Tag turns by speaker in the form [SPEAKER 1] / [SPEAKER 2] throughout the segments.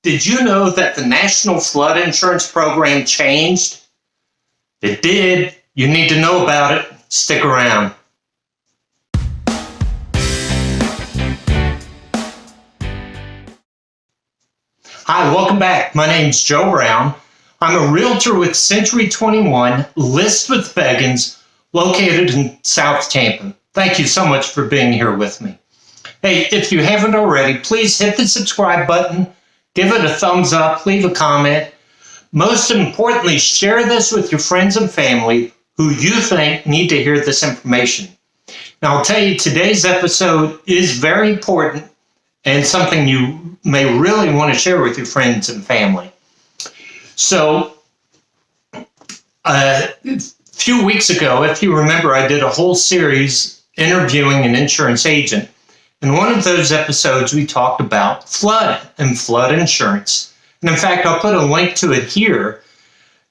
[SPEAKER 1] did you know that the National Flood Insurance Program changed? It did. You need to know about it. Stick around. Hi, welcome back. My name's Joe Brown. I'm a realtor with Century 21, List with Beggins, located in South Tampa. Thank you so much for being here with me. Hey, if you haven't already, please hit the subscribe button, give it a thumbs up, leave a comment. Most importantly, share this with your friends and family who you think need to hear this information. Now, I'll tell you, today's episode is very important and something you may really want to share with your friends and family. So, a few weeks ago, if you remember, I did a whole series interviewing an insurance agent. In one of those episodes, we talked about flood and flood insurance. And in fact, I'll put a link to it here.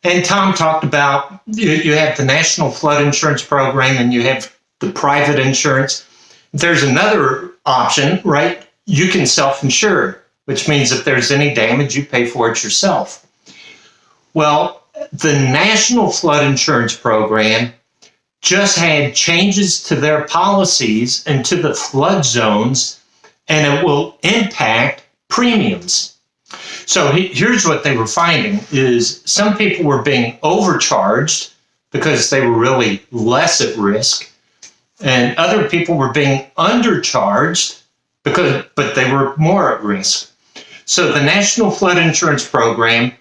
[SPEAKER 1] And Tom talked about you have the National Flood Insurance Program and you have the private insurance. There's another option, right? You can self-insure, which means if there's any damage, you pay for it yourself. Well, the National Flood Insurance Program just had changes to their policies and to the flood zones, and it will impact premiums. So here's what they were finding is some people were being overcharged because they were really less at risk, and other people were being undercharged but they were more at risk. So the National Flood Insurance Program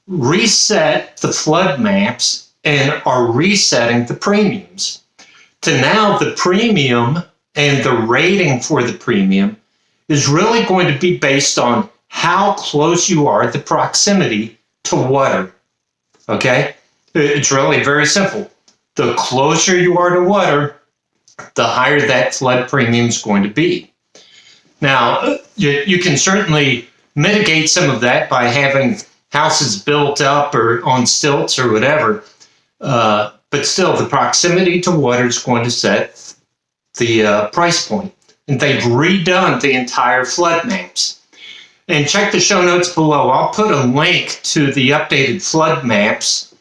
[SPEAKER 1] reset the flood maps and are resetting the premiums. To now, the premium and the rating for the premium is really going to be based on how close you are, the proximity to water. Okay? It's really very simple. The closer you are to water, the higher that flood premium is going to be. Now, you can certainly mitigate some of that by having houses built up or on stilts or whatever. But still, the proximity to water is going to set the price point. And they've redone the entire flood maps. And check the show notes below. I'll put a link to the updated flood maps.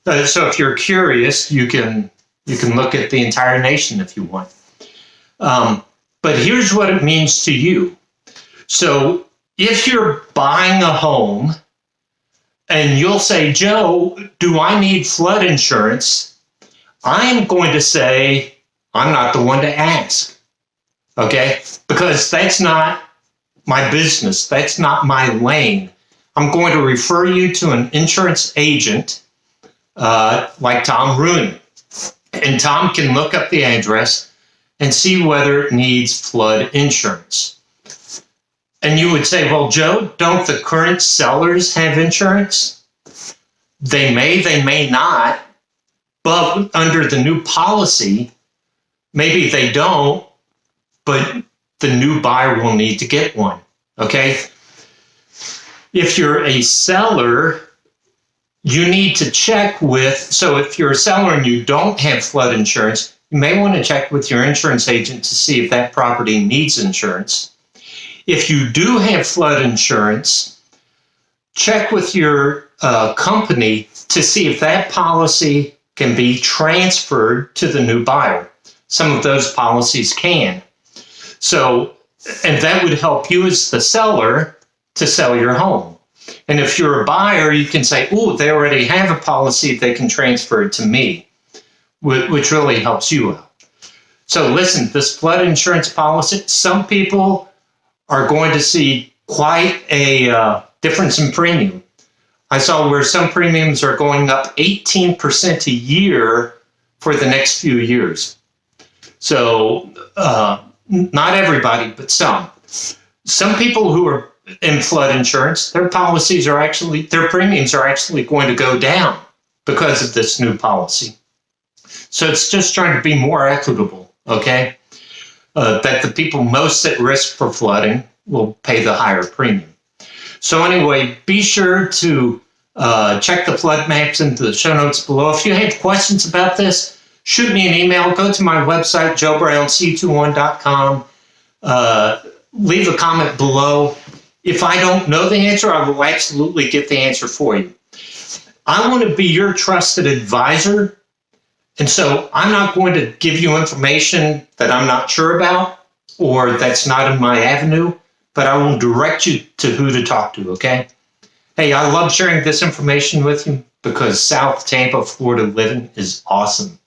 [SPEAKER 1] So if you're curious, you can look at the entire nation if you want. But here's what it means to you. So if you're buying a home and you'll say, Joe, do I need flood insurance? I'm going to say, I'm not the one to ask. Okay? Because that's not my business. That's not my lane. I'm going to refer you to an insurance agent like Tom Rooney. And Tom can look up the address and see whether it needs flood insurance. And you would say, well, Joe, don't the current sellers have insurance? They may not, but under the new policy, maybe they don't, but the new buyer will need to get one, okay? If you're a seller, you need to check with, so if you're a seller and you don't have flood insurance, you may want to check with your insurance agent to see if that property needs insurance. If you do have flood insurance, check with your company to see if that policy can be transferred to the new buyer. Some of those policies can. So, and that would help you as the seller to sell your home. And if you're a buyer, you can say, oh, they already have a policy, they can transfer it to me, which really helps you out. So listen, this flood insurance policy, some people are going to see quite a difference in premium. I saw where some premiums are going up 18% a year for the next few years. So not everybody, but some. Some people who are in flood insurance, their premiums are actually going to go down because of this new policy. So it's just trying to be more equitable, okay? That the people most at risk for flooding will pay the higher premium. So anyway, be sure to check the flood maps in the show notes below. If you have questions about this, shoot me an email. Go to my website, joebrownc21.com. Leave a comment below. If I don't know the answer, I will absolutely get the answer for you. I want to be your trusted advisor. And so I'm not going to give you information that I'm not sure about or that's not in my avenue, but I will direct you to who to talk to, okay? Hey, I love sharing this information with you because South Tampa, Florida living is awesome.